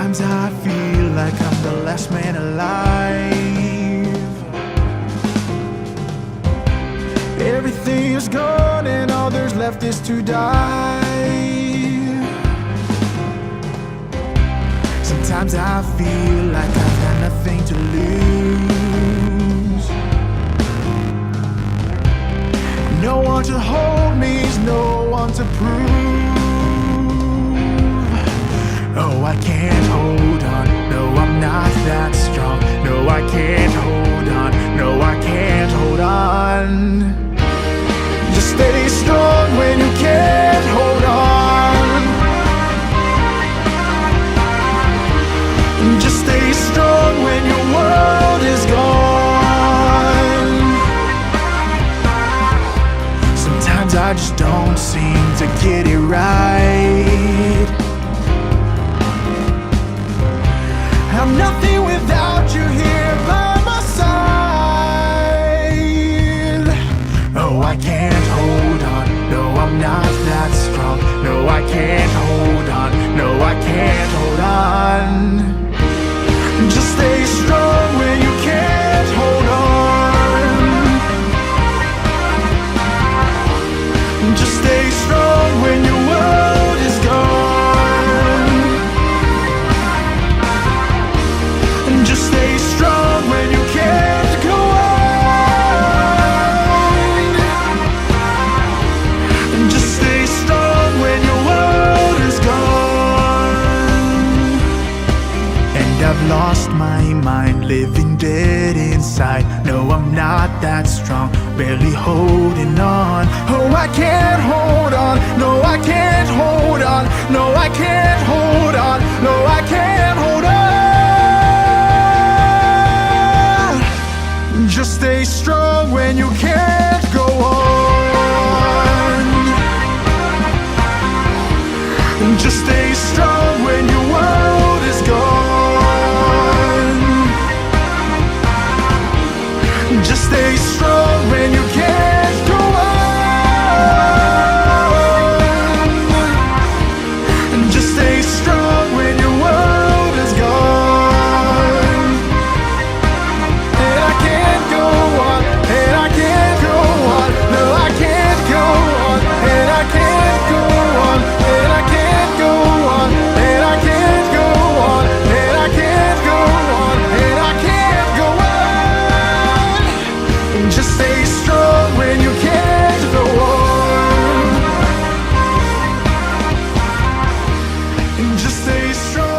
Sometimes I feel like I'm the last man alive. Everything is gone and all there's left is to die. Sometimes I feel like I've got nothing to lose. No one to hold me, no one to prove. Oh, I can't hold on, no, I'm not that strong. No, I can't hold on, no, I can't hold on. Just stay strong when you can't hold on. Just stay strong when your world is gone. Sometimes I just don't seem to get it right. I'm nothing without you here by my side. Oh, I can't hold on, no, I'm not that strong. No, I can't hold on, no, I can't hold on. Just stay strong when you can't hold on. Just stay strong when your world is gone. Just stay strong when you can't go on. Just stay strong when your world is gone. And I've lost my mind, living dead inside. No, I'm not that strong, barely holding on. Oh, I can't hold on, no, I can't hold on. No, I can't hold on, no, I can't hold on. Just stay strong when you can't go on. Just stay strong when your world is gone. Just stay strong when you can't go on. Just stay strong when your world is gone. And I can't go on, and I can't go on. No, I can't go on, and I can't go on, and I can't go on, and I can't go on, and I can't go on, and I can't go on. Just stay strong when you can't go on. Just stay strong.